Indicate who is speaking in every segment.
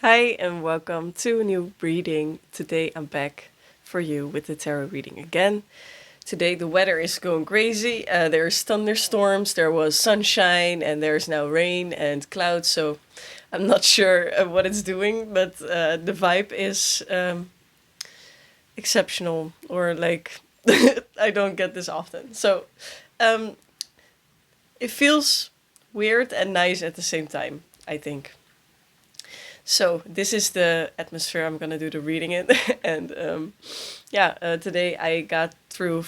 Speaker 1: Hi, and welcome to a new reading. Today I'm back for you with the tarot reading again. Today the weather is going crazy. There's thunderstorms, there was sunshine, and there's now rain and clouds. So I'm not sure what it's doing, but the vibe is exceptional, or like I don't get this often. So um, it feels weird and nice at the same time, I think. So this is the atmosphere I'm gonna do the reading in, and today I got through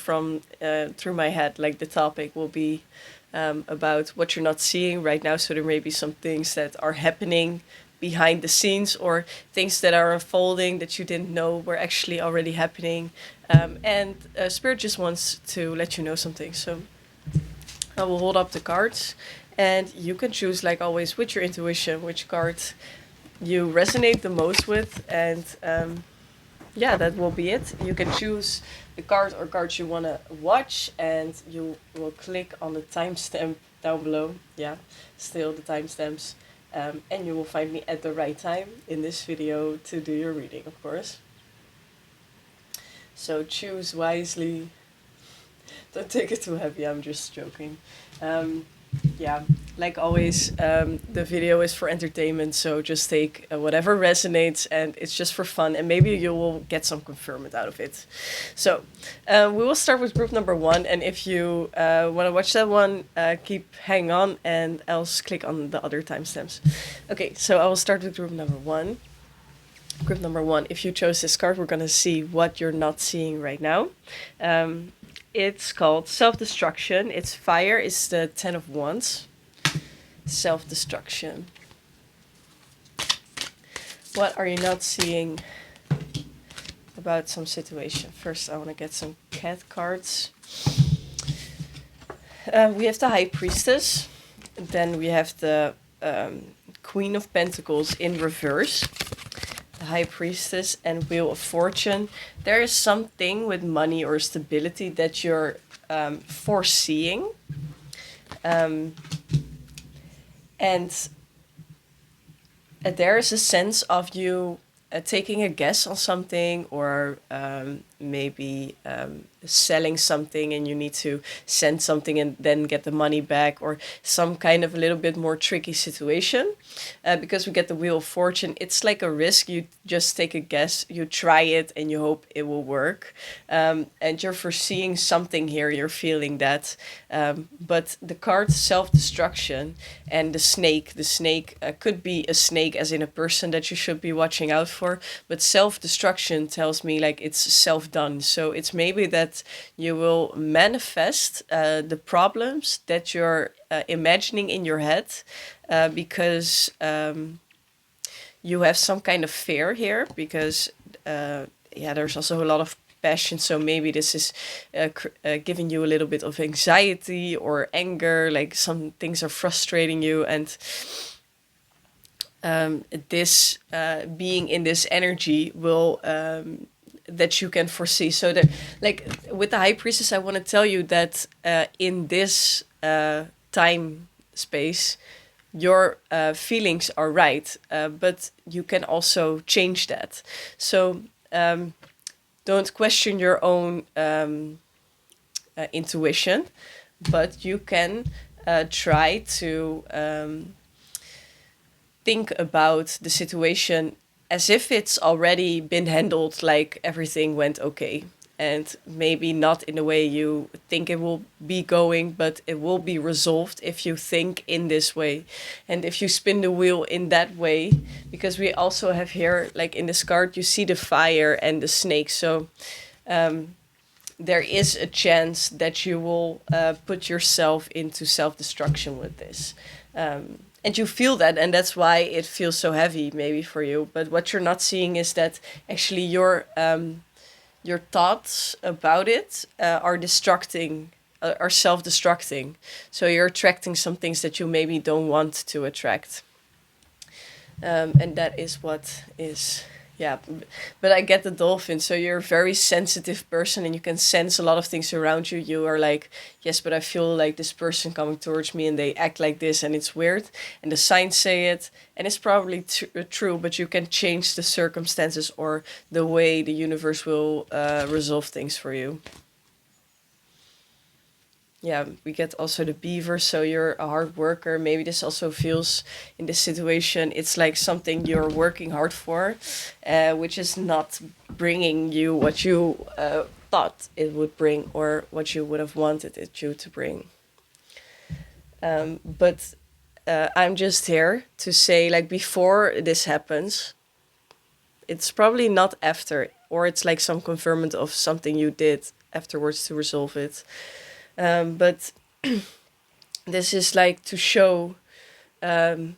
Speaker 1: my head, like the topic will be about what you're not seeing right now. So there may be some things that are happening behind the scenes, or things that are unfolding that you didn't know were actually already happening, and Spirit just wants to let you know something. So I will hold up the cards, and you can choose, like always, with your intuition, which card you resonate the most with, and that will be it. You can choose the card or cards you want to watch, and you will click on the timestamp down below. Yeah, still the timestamps, and you will find me at the right time in this video to do your reading, of course. So choose wisely. Don't take it too heavy, I'm just joking. Yeah, like always, the video is for entertainment, so just take whatever resonates, and it's just for fun, and maybe you will get some confirmation out of it. So we will start with group number 1, and if you want to watch that one, keep hang on, and else click on the other timestamps. Okay, so I will start with group number 1. Group number 1, if you chose this card, we're going to see what you're not seeing right now. It's called self-destruction. It's fire. It's the 10 of Wands. Self-destruction. What are you not seeing about some situation? First, I want to get some cat cards. We have the High Priestess. Then we have the Queen of Pentacles in reverse. The High Priestess and Wheel of Fortune. There is something with money or stability that you're foreseeing. And there is a sense of you taking a guess on something, or maybe selling something and you need to send something and then get the money back, or some kind of a little bit more tricky situation. Because we get the Wheel of Fortune, it's like a risk. You just take a guess, you try it, and you hope it will work. And you're foreseeing something here, you're feeling that. But the card self-destruction and the snake could be a snake as in a person that you should be watching out for, but self-destruction tells me like it's self-done. So it's maybe that you will manifest the problems that you're imagining in your head, because you have some kind of fear here, because there's also a lot of passion. So maybe this is giving you a little bit of anxiety or anger, like some things are frustrating you, and this being in this energy will that you can foresee. So that, like with the High Priestess, I want to tell you that in this time space, your feelings are right, but you can also change that. So don't question your own intuition, but you can try to think about the situation as if it's already been handled, like everything went okay. And maybe not in the way you think it will be going, but it will be resolved if you think in this way. And if you spin the wheel in that way, because we also have here, like in this card, you see the fire and the snake. So there is a chance that you will put yourself into self-destruction with this. And you feel that, and that's why it feels so heavy maybe for you. But what you're not seeing is that actually your thoughts about it are destructing, are self-destructing. So you're attracting some things that you maybe don't want to attract. And that is what is Yeah, but I get the dolphin. So you're a very sensitive person and you can sense a lot of things around you. You are like, yes, but I feel like this person coming towards me and they act like this and it's weird. And the signs say it and it's probably true, but you can change the circumstances or the way the universe will resolve things for you. Yeah, we get also the beaver. So you're a hard worker. Maybe this also feels in this situation, it's like something you're working hard for, which is not bringing you what you thought it would bring or what you would have wanted it you to bring. But I'm just here to say, like, before this happens, it's probably not after, or it's like some confirmation of something you did afterwards to resolve it. But this is like to show, um,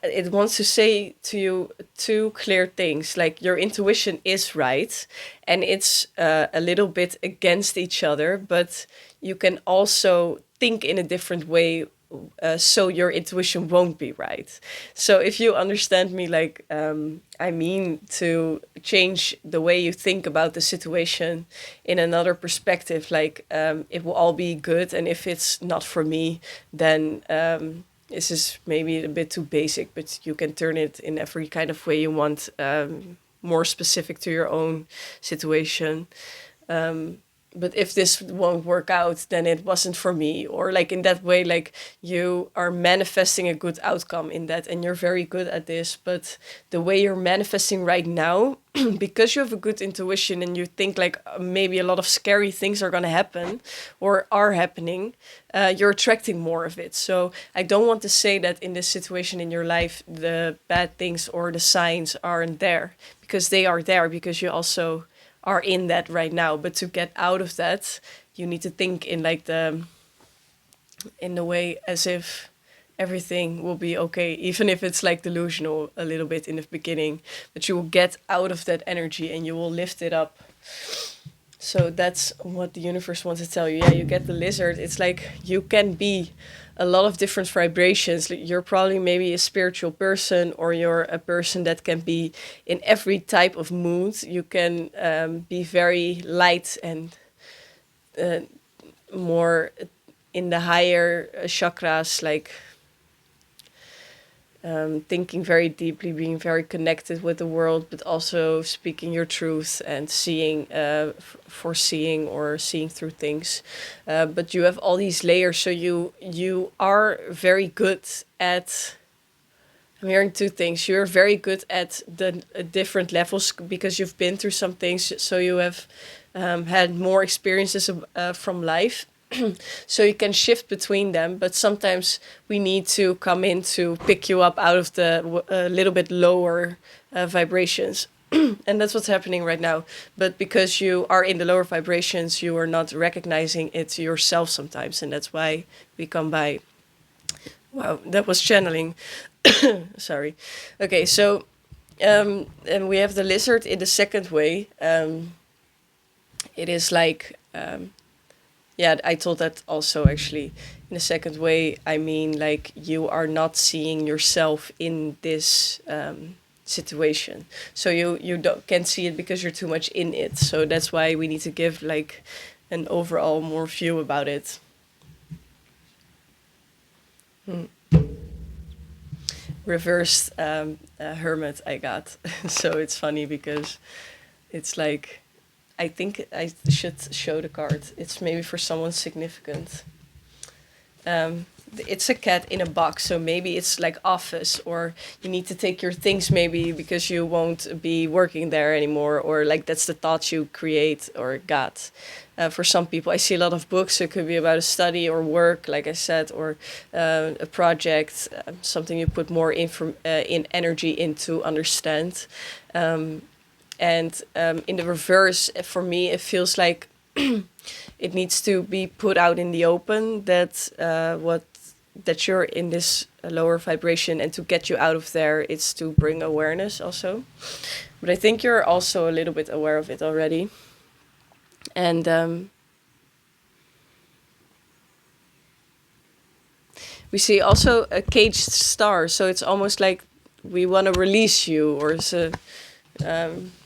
Speaker 1: it wants to say to you two clear things, like your intuition is right and it's a little bit against each other, but you can also think in a different way, so your intuition won't be right. So if you understand me, like, I mean to change the way you think about the situation in another perspective, like, it will all be good, and if it's not for me, then this is maybe a bit too basic, but you can turn it in every kind of way you want, more specific to your own situation. Um, but if this won't work out, then it wasn't for me. Or like in that way, like you are manifesting a good outcome in that, and you're very good at this. But the way you're manifesting right now, because you have a good intuition and you think like maybe a lot of scary things are going to happen or are happening, you're attracting more of it. So I don't want to say that in this situation in your life, the bad things or the signs aren't there, because they are there, because you also are in that right now. But to get out of that, you need to think in like in the way as if everything will be okay, even if it's like delusional a little bit in the beginning, but you will get out of that energy and you will lift it up. So that's what the universe wants to tell you. Yeah, you get the lizard. It's like you can be a lot of different vibrations. You're probably maybe a spiritual person, or you're a person that can be in every type of mood. You can be very light and uh, more in the higher chakras, like thinking very deeply, being very connected with the world, but also speaking your truth and seeing, foreseeing or seeing through things. But you have all these layers, so you are very good at. I'm hearing two things. You're very good at the different levels because you've been through some things, so you have had more experiences from life. So you can shift between them, but sometimes we need to come in to pick you up out of the little bit lower vibrations. And that's what's happening right now. But because you are in the lower vibrations, you are not recognizing it yourself sometimes, and that's why we come by. Wow, that was channeling. Sorry. Okay, so and we have the lizard in the second way. It is like, yeah, I told that also actually. In the second way, I mean like you are not seeing yourself in this situation. So you don't can see it because you're too much in it. So that's why we need to give like an overall more view about it. Hmm. Reversed hermit I got. So it's funny because it's like, I think I should show the card. It's maybe for someone significant. Um, it's a cat in a box, so maybe it's like office, or you need to take your things maybe because you won't be working there anymore, or like that's the thoughts you create or got. For some people, I see a lot of books. So it could be about a study or work, like I said, or a project, something you put more in energy into understand. Um, and in the reverse, for me, it feels like it needs to be put out in the open that that you're in this lower vibration, and to get you out of there, it's to bring awareness also. But I think you're also a little bit aware of it already. And we see also a caged star, so it's almost like we want to release you, or it's a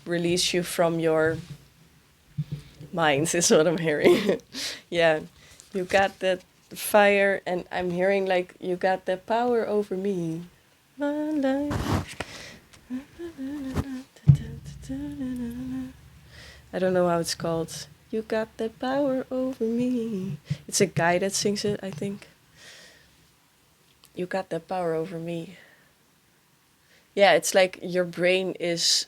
Speaker 1: release you from your mind is what I'm hearing. Yeah, you got that fire, and I'm hearing like you got that power over me. My life. I don't know how it's called. You got the power over me. It's a guy that sings it, I think. You got the power over me. Yeah, it's like your brain is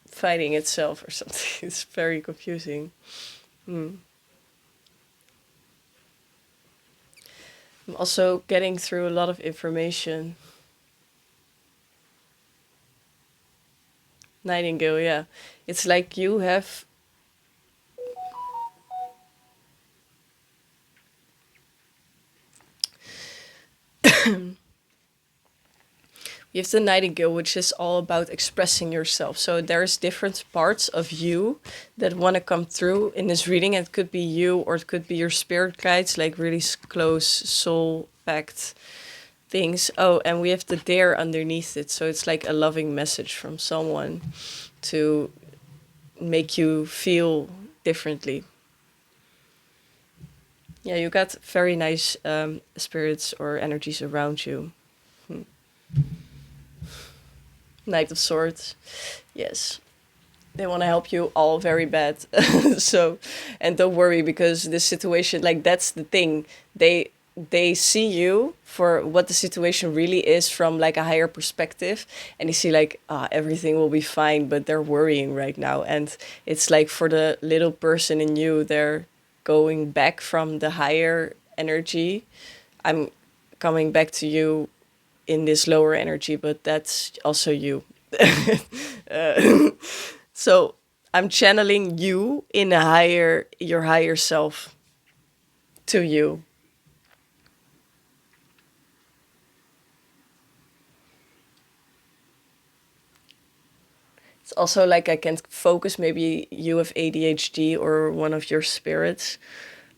Speaker 1: fighting itself or something. It's very confusing. Hmm. I'm also getting through a lot of information. Nightingale, yeah. It's like you have. You have the nightingale, which is all about expressing yourself. So there's different parts of you that want to come through in this reading. It could be you, or it could be your spirit guides, like really close soul packed things. Oh, and we have the dare underneath it. So it's like a loving message from someone to make you feel differently. Yeah, you got very nice spirits or energies around you. Hmm. Knight of Swords. Yes. They want to help you all very bad. So, and don't worry, because this situation, like, that's the thing. They see you for what the situation really is from like a higher perspective, and they see like, everything will be fine, but they're worrying right now. And it's like for the little person in you, they're going back from the higher energy. I'm coming back to you in this lower energy, but that's also you. uh, so I'm channeling you in a higher, your higher self to you. It's also like I can focus. Maybe you have ADHD or one of your spirits.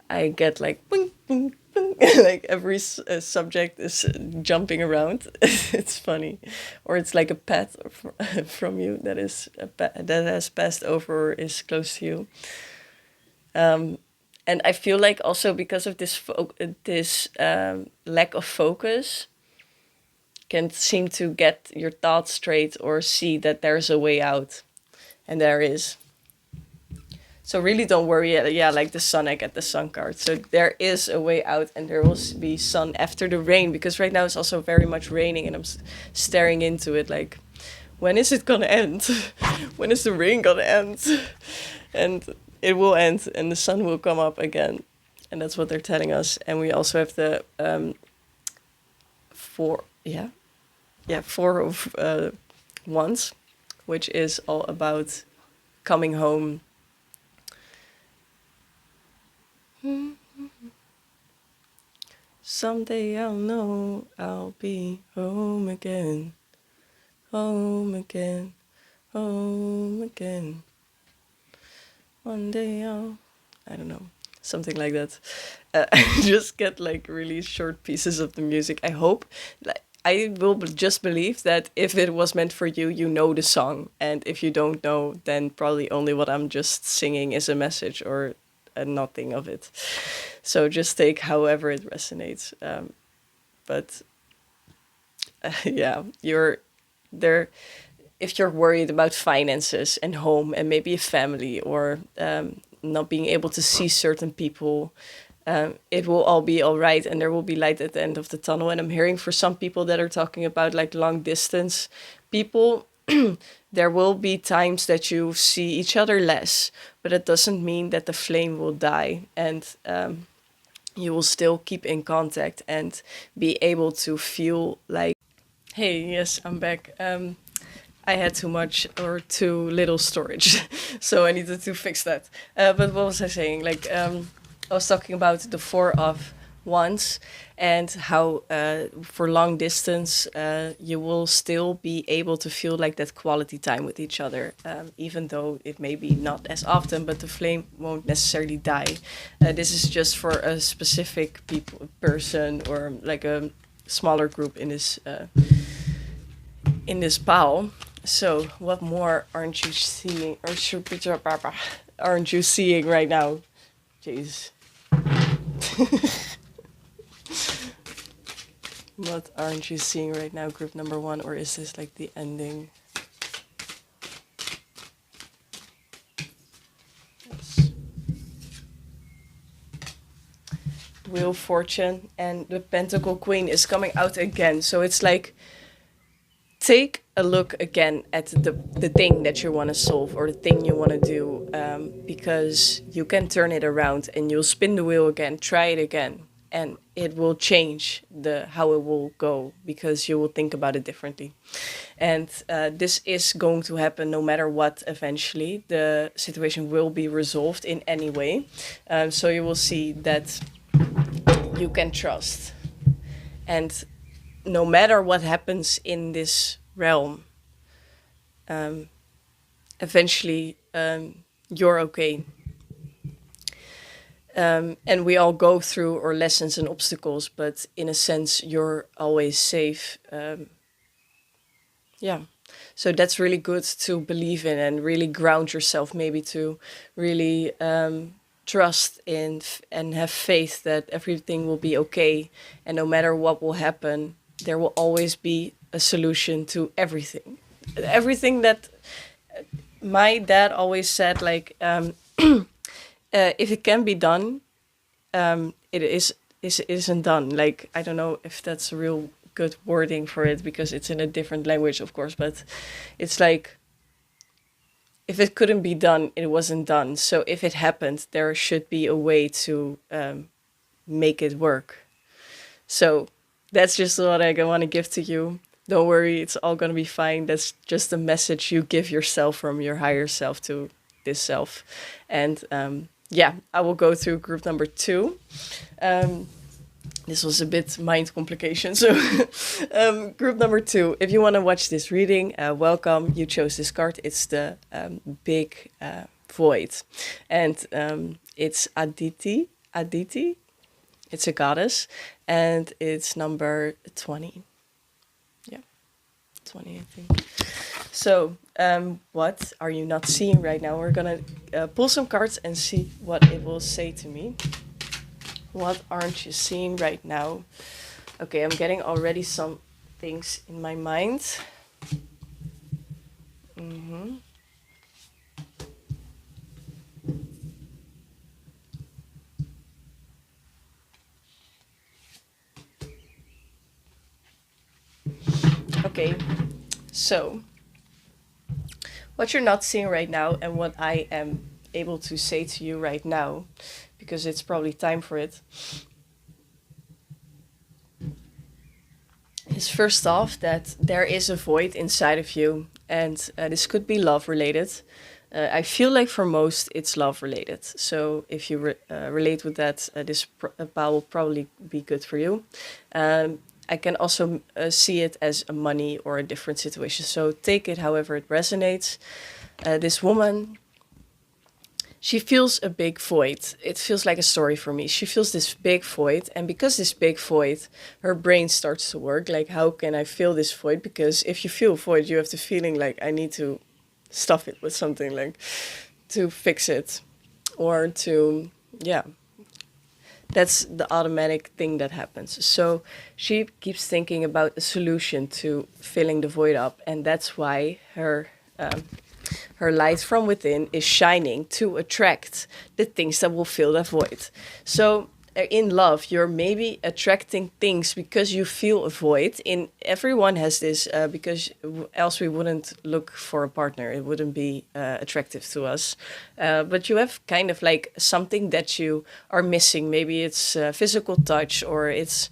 Speaker 1: I get like boing, boing, boing. Like every subject is jumping around. It's funny, or it's like a pet from you that is that has passed over or is close to you. And I feel like also because of this lack of focus, can seem to get your thoughts straight or see that there's a way out, and there is. So really don't worry. Yeah, like the sun, I get the sun card. So there is a way out, and there will be sun after the rain, because right now it's also very much raining, and I'm staring into it like, when is it gonna end? When is the rain gonna end? And it will end, and the sun will come up again, and that's what they're telling us. And we also have the four, yeah, four of wands, which is all about coming home. Someday I'll know I'll be home again, home again, home again. One day I'll, I don't know, something like that. I just get like really short pieces of the music. I hope, like, I will just believe that if it was meant for you, you know the song. And if you don't know, then probably only what I'm just singing is a message or nothing of it. So just take however it resonates. But yeah, you're there. If you're worried about finances and home and maybe a family, or not being able to see certain people, it will all be all right, and there will be light at the end of the tunnel. And I'm hearing for some people that are talking about like long distance people, there will be times that you see each other less, but it doesn't mean that the flame will die. And you will still keep in contact and be able to feel like, hey, yes, I'm back. I had too much or too little storage, so I needed to fix that. But what was I saying? Like, I was talking about the four of wands, and how for long distance you will still be able to feel like that quality time with each other, even though it may be not as often, but the flame won't necessarily die. This is just for a specific person, or like a smaller group in this pile. So, what more aren't you seeing, or aren't you seeing right now? Jeez. What aren't you seeing right now, group number one, or is this like the ending? Yes. Wheel of Fortune and the Pentacle Queen is coming out again. So it's like, take a look again at the thing that you want to solve or the thing you want to do, because you can turn it around and you'll spin the wheel again, try it again, and it will change the how it will go because you will think about it differently. And this is going to happen no matter what. Eventually the situation will be resolved in any way, so you will see that you can trust. And no matter what happens in this realm, eventually you're okay. And we all go through our lessons and obstacles, but in a sense, you're always safe. Yeah. So that's really good to believe in and really ground yourself, maybe to really trust in and have faith that everything will be okay. And no matter what will happen, there will always be a solution to everything. Everything that my dad always said, like, if it can be done, it isn't done. Like, I don't know if that's a real good wording for it because it's in a different language, of course, but it's like, if it couldn't be done, it wasn't done. So if it happened, there should be a way to make it work. So that's just what I want to give to you. Don't worry, it's all going to be fine. That's just a message you give yourself from your higher self to this self. And yeah, I will go through group number 2. This was a bit mind complication. So group number 2, if you want to watch this reading, welcome. You chose this card. It's the big void. And it's Aditi. Aditi. It's a goddess. And it's number 20. Yeah, 20, I think. So what are you not seeing right now? We're going to pull some cards and see what it will say to me. What aren't you seeing right now? Okay, I'm getting already some things in my mind. Okay, so what you're not seeing right now and what I am able to say to you right now, because it's probably time for it, is first off that there is a void inside of you, and this could be love related. I feel like for most it's love related. So if you relate with that, this pile will probably be good for you. I can also see it as a money or a different situation. So take it however it resonates. This woman, she feels a big void. It feels like a story for me. She feels this big void. And because this big void, her brain starts to work. Like, how can I fill this void? Because if you feel a void, you have the feeling like, I need to stuff it with something, like to fix it or to, yeah. That's the automatic thing that happens. So she keeps thinking about a solution to filling the void up. And that's why her light from within is shining to attract the things that will fill that void. So in love, you're maybe attracting things because you feel a void. In everyone has this, because else we wouldn't look for a partner. It wouldn't be attractive to us. But you have kind of like something that you are missing. Maybe it's physical touch, or it's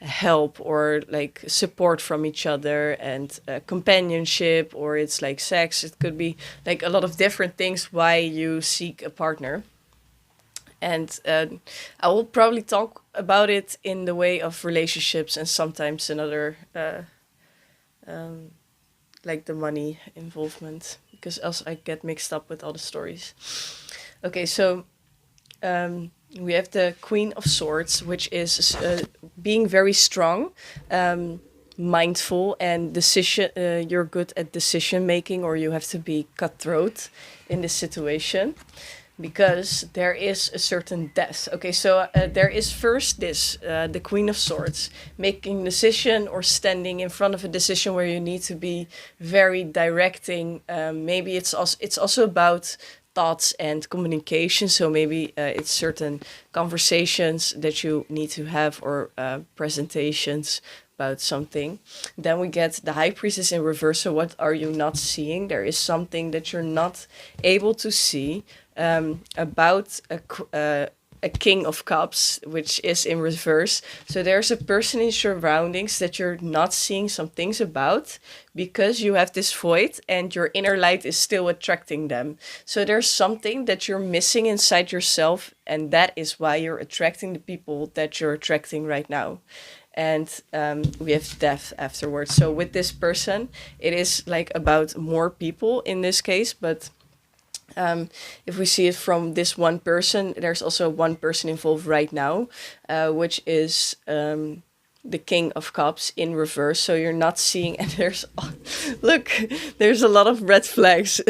Speaker 1: help, or like support from each other, and companionship, or it's like sex. It could be like a lot of different things why you seek a partner. And I will probably talk about it in the way of relationships and sometimes another, like the money involvement, because else I get mixed up with all the stories. Okay, so we have the Queen of Swords, which is being very strong. mindful and you're good at decision making, or you have to be cutthroat in this situation, because there is a certain depth. Okay, so there is first this the Queen of Swords, making decision or standing in front of a decision where you need to be very directing. Maybe it's also about thoughts and communication. So maybe it's certain conversations that you need to have, or presentations about something. Then we get the High Priestess in reverse. So what are you not seeing? There is something that you're not able to see, about a King of Cups, which is in reverse. So there's a person in your surroundings that you're not seeing some things about, because you have this void and your inner light is still attracting them. So there's something that you're missing inside yourself, and that is why you're attracting the people that you're attracting right now. And we have death afterwards. So with this person, it is like about more people in this case, but if we see it from this one person, there's also one person involved right now, which is the King of Cups in reverse. So you're not seeing, and look, there's a lot of red flags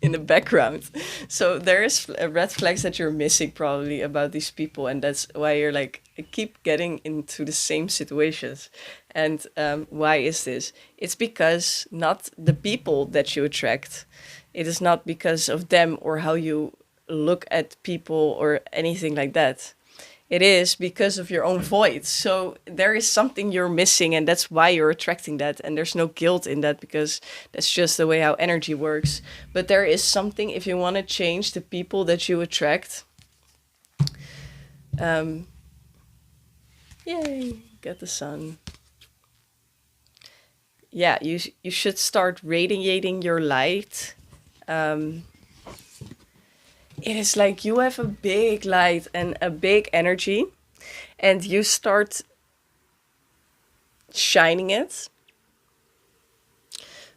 Speaker 1: in the background. So there is red flags that you're missing probably about these people, and that's why you're like, I keep getting into the same situations. And why is this? It's because not the people that you attract. It is not because of them or how you look at people or anything like that. It is because of your own void. So there is something you're missing, and that's why you're attracting that. And there's no guilt in that, because that's just the way how energy works. But there is something, if you want to change the people that you attract. Yay, get the sun. Yeah, you should start radiating your light. It is like you have a big light and a big energy, and you start shining it.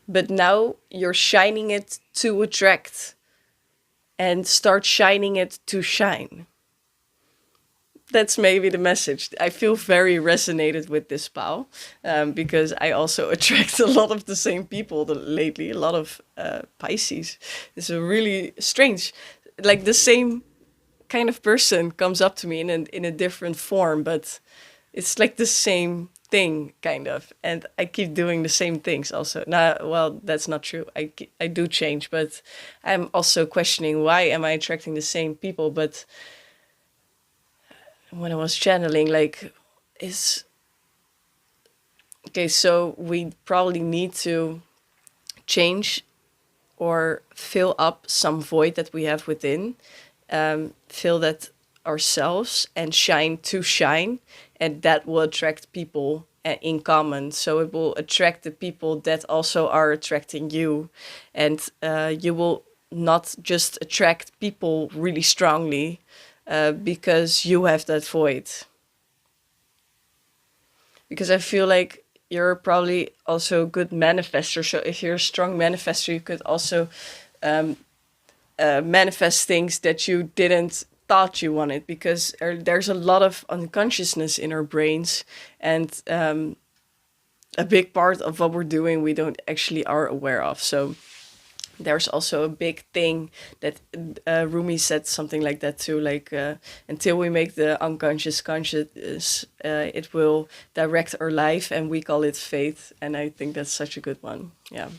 Speaker 1: But now you're shining it to attract, and start shining it to shine. That's maybe the message. I feel very resonated with this pal, because I also attract a lot of the same people lately, a lot of Pisces. It's a really strange, like the same kind of person comes up to me in a different form, but it's like the same thing kind of, and I keep doing the same things also. Now, well, that's not true. I do change, but I'm also questioning, why am I attracting the same people? But when I was channeling, like, okay, so we probably need to change or fill up some void that we have within, fill that ourselves and shine to shine, and that will attract people in common. So it will attract the people that also are attracting you, and you will not just attract people really strongly, because you have that void. Because I feel like you're probably also a good manifester. So if you're a strong manifester, you could also manifest things that you didn't thought you wanted, because there's a lot of unconsciousness in our brains, and a big part of what we're doing we don't actually are aware of. So there's also a big thing that Rumi said something like that too, like until we make the unconscious conscious, it will direct our life, and we call it faith. And I think that's such a good one. Yeah.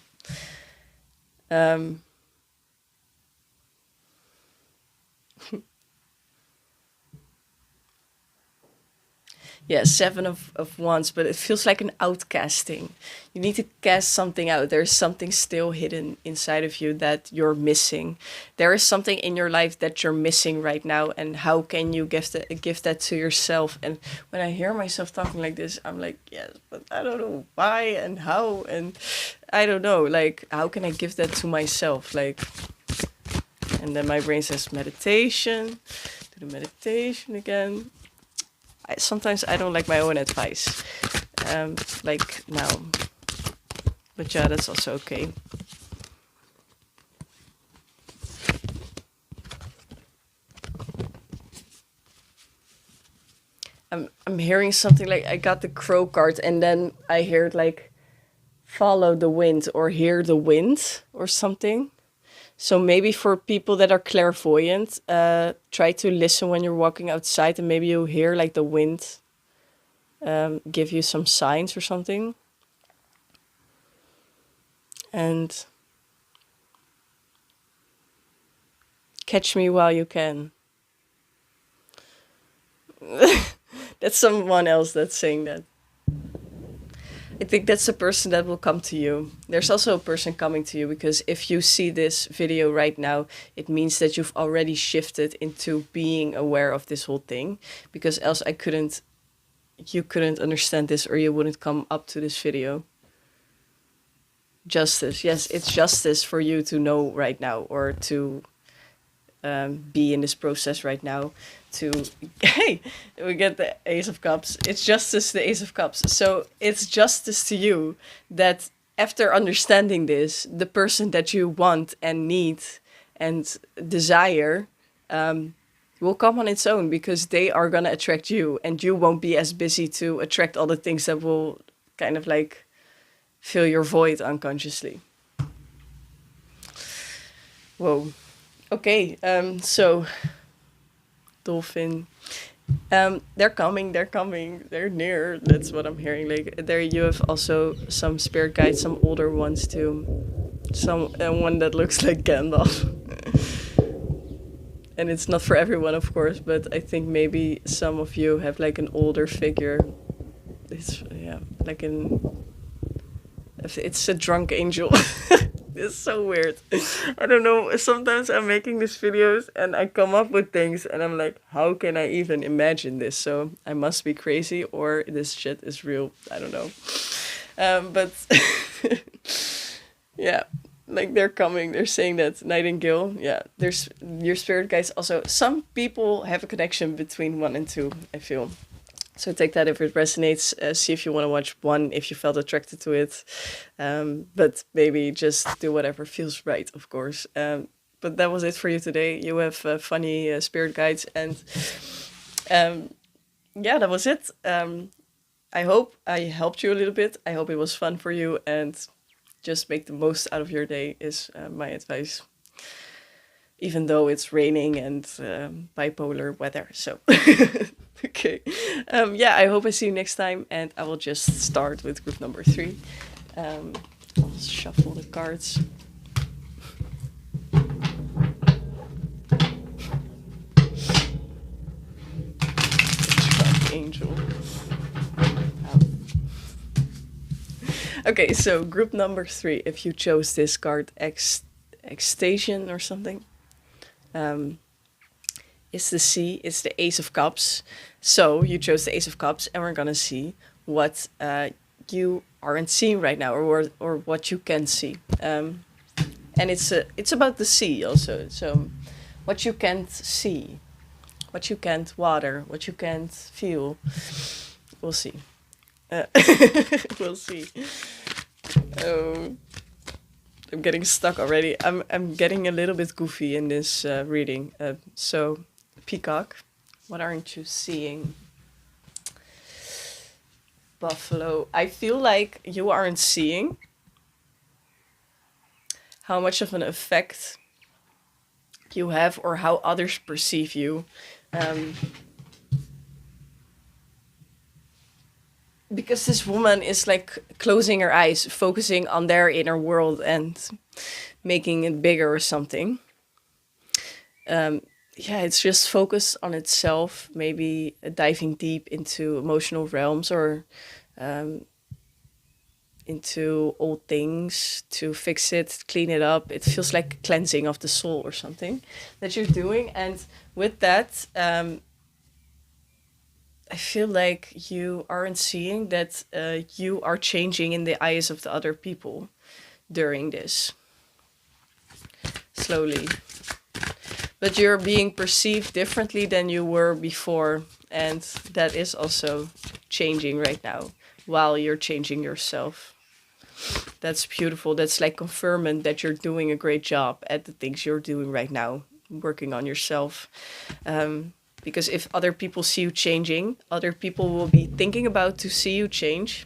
Speaker 1: Yeah, seven of wands, but it feels like an outcasting. You need to cast something out. There's something still hidden inside of you that you're missing. There is something in your life that you're missing right now, and how can you give that to yourself? And when I hear myself talking like this, I'm like, yes, but I don't know why and how, and I don't know, like, how can I give that to myself? Like, and then my brain says meditation, do the meditation again. Sometimes I don't like my own advice, like now, but yeah, that's also okay. I'm hearing something like I got the crow card, and then I heard like follow the wind or hear the wind or something. So maybe for people that are clairvoyant, try to listen when you're walking outside, and maybe you hear like the wind give you some signs or something. And catch me while you can. That's someone else that's saying that. I think that's the person that will come to you. There's also a person coming to you, because if you see this video right now, it means that you've already shifted into being aware of this whole thing, because else you couldn't understand this, or you wouldn't come up to this video. Justice. Yes, it's justice for you to know right now, or to be in this process right now. To hey, we get the Ace of Cups. It's justice, the Ace of Cups. So it's justice to you that after understanding this, the person that you want and need and desire will come on its own, because they are gonna attract you, and you won't be as busy to attract all the things that will kind of like fill your void unconsciously. Whoa. Okay, so dolphin. They're coming, they're near. That's what I'm hearing. Like there you have also some spirit guides, some older ones too. Some one that looks like Gandalf. And it's not for everyone, of course, but I think maybe some of you have like an older figure. It's like it's a drunk angel. It's so weird. I don't know. Sometimes I'm making these videos and I come up with things and I'm like, how can I even imagine this? So I must be crazy, or this shit is real. I don't know. But yeah, like they're coming. They're saying that Nightingale. Yeah, there's your spirit guides. Also, some people have a connection between 1 and 2, I feel. So take that if it resonates. See if you want to watch 1 if you felt attracted to it. But maybe just do whatever feels right, of course. But that was it for you today. You have funny spirit guides. And yeah, that was it. I hope I helped you a little bit. I hope it was fun for you. And just make the most out of your day is my advice. Even though it's raining and bipolar weather. So... Okay. Yeah, I hope I see you next time, and I will just start with group number 3. I'll shuffle the cards. Drunk angel. Okay, so group number 3, if you chose this card, Extasion or something. It's the Sea, it's the Ace of Cups. So you chose the Ace of Cups, and we're gonna see what you aren't seeing right now, or what you can see. And it's about the sea also. So what you can't see, what you can't water, what you can't feel. We'll see. We'll see. Oh, I'm getting stuck already. I'm getting a little bit goofy in this reading. So. Peacock, what aren't you seeing? Buffalo, I feel like you aren't seeing how much of an effect you have, or how others perceive you. Because this woman is like closing her eyes, focusing on their inner world and making it bigger or something. Yeah, it's just focused on itself, maybe diving deep into emotional realms, or into old things to fix it, clean it up. It feels like cleansing of the soul or something that you're doing. And with that, I feel like you aren't seeing that you are changing in the eyes of the other people during this. Slowly. But you're being perceived differently than you were before, and that is also changing right now while you're changing yourself. That's beautiful. That's like confirmation that you're doing a great job at the things you're doing right now, working on yourself. Because if other people see you changing, other people will be thinking about to see you change,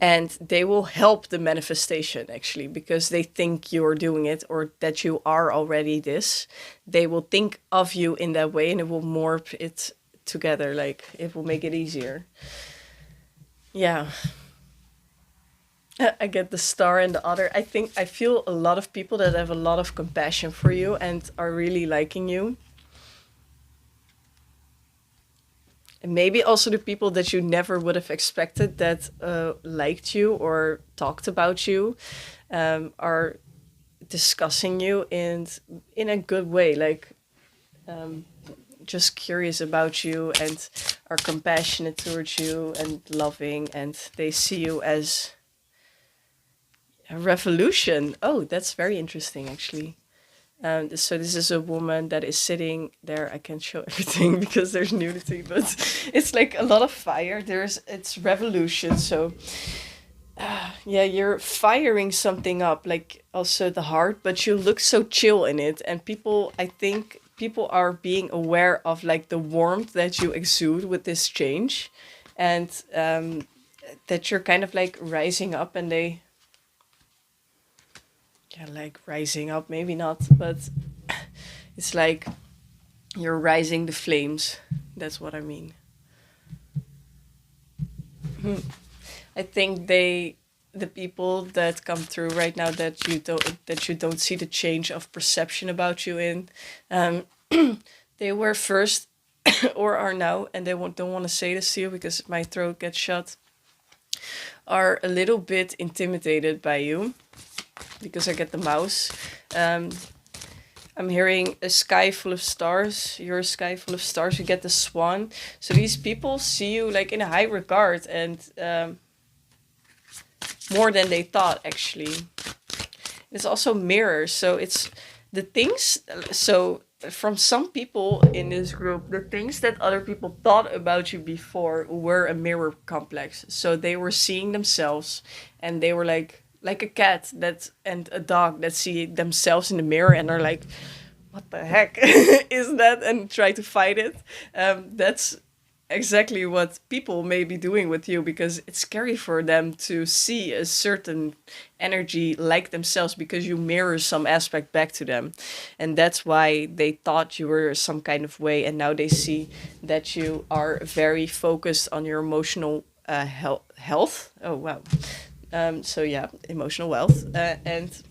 Speaker 1: and they will help the manifestation actually, because they think you're doing it or that you are already this. They will think of you in that way, and it will morph it together, like it will make it easier. Yeah. I get the star and the other. I think I feel a lot of people that have a lot of compassion for you and are really liking you. And maybe also the people that you never would have expected that liked you or talked about you, are discussing you in a good way, like um, just curious about you and are compassionate towards you and loving, and they see you as a revolution. Oh, that's very interesting, actually. So this is a woman that is sitting there. I can't show everything because there's nudity, but it's like a lot of fire. It's revolution. So yeah, you're firing something up, like also the heart, but you look so chill in it. And people, I think people are being aware of like the warmth that you exude with this change, and that you're kind of like rising up, and they, yeah, like rising up, maybe not, but it's like you're rising the flames. That's what I mean. I think the people that come through right now that you don't see the change of perception about you in, um, they were first or are now, and they don't want to say this to you because my throat gets shut, are a little bit intimidated by you because I get the mouse. Um, I'm hearing a sky full of stars. You're a sky full of stars. You get the swan. So these people see you like in a high regard, and more than they thought, actually. It's also mirrors. So it's the things. So from some people in this group, the things that other people thought about you before were a mirror complex. So they were seeing themselves, and they were like a cat that and a dog that see themselves in the mirror and are like, what the heck is that, and try to fight it. That's exactly what people may be doing with you, because it's scary for them to see a certain energy like themselves, because you mirror some aspect back to them, and that's why they thought you were some kind of way, and now they see that you are very focused on your emotional health. Oh wow. So yeah, emotional wealth, and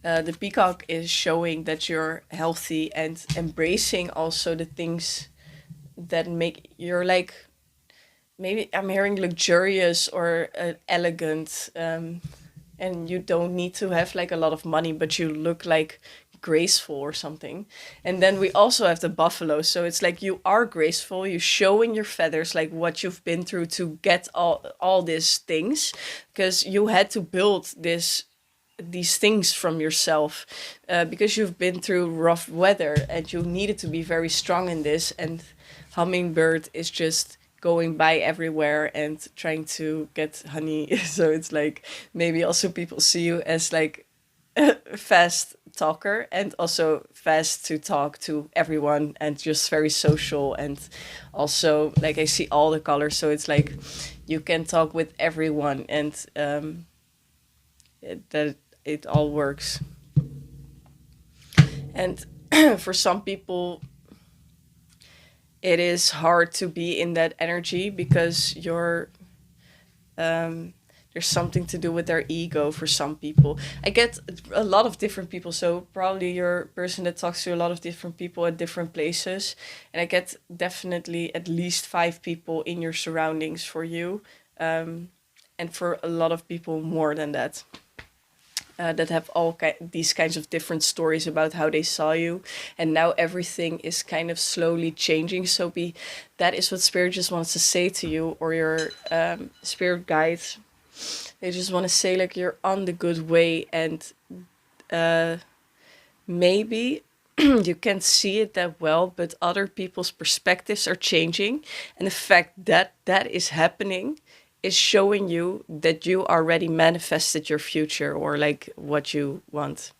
Speaker 1: the peacock is showing that you're healthy and embracing also the things that make you're like, maybe I'm hearing luxurious or elegant, and you don't need to have like a lot of money, but you look like graceful or something. And then we also have the buffalo, so it's like you are graceful, you showing your feathers, like what you've been through to get all these things, because you had to build these things from yourself, because you've been through rough weather and you needed to be very strong in this. And hummingbird is just going by everywhere and trying to get honey. So it's like maybe also people see you as like a fast talker, and also fast to talk to everyone, and just very social. And also like I see all the colors, so it's like you can talk with everyone, and that it all works. And for some people it is hard to be in that energy, because you're there's something to do with their ego for some people. I get a lot of different people, so probably you're a person that talks to a lot of different people at different places, and I get definitely at least 5 people in your surroundings for you, and for a lot of people more than that, that have these kinds of different stories about how they saw you, and now everything is kind of slowly changing. So that is what spirit just wants to say to you, or your spirit guides. They just want to say like you're on the good way, and maybe you can't see it that well, but other people's perspectives are changing, and the fact that that is happening is showing you that you already manifested your future, or like what you want,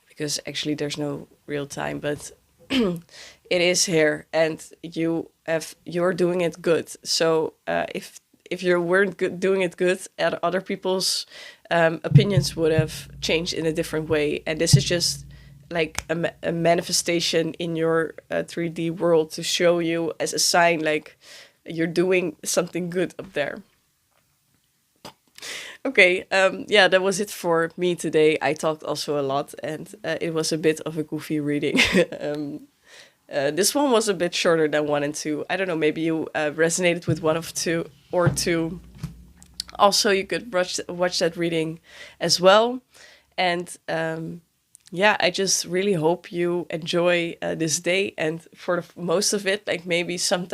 Speaker 1: because actually there's no real time, but it is here, and you're doing it good. So if you weren't doing it good, other people's opinions would have changed in a different way. And this is just like a manifestation in your 3D world to show you as a sign, like you're doing something good up there. Okay, yeah, that was it for me today. I talked also a lot, and it was a bit of a goofy reading. This one was a bit shorter than one and two. I don't know, maybe you resonated with one of two or two. Also, you could watch that reading as well. And yeah, I just really hope you enjoy this day. And for most of it, like maybe some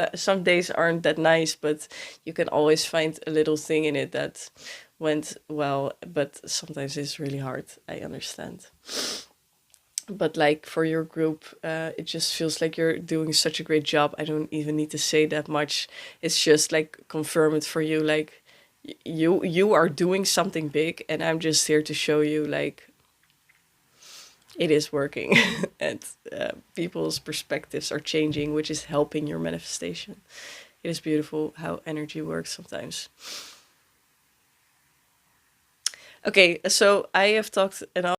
Speaker 1: days aren't that nice, but you can always find a little thing in it that went well. But sometimes it's really hard. I understand. But like for your group, it just feels like you're doing such a great job. I don't even need to say that much. It's just like confirm it for you. Like you are doing something big, and I'm just here to show you like it is working, and people's perspectives are changing, which is helping your manifestation. It is beautiful how energy works sometimes. Okay, so I have talked enough.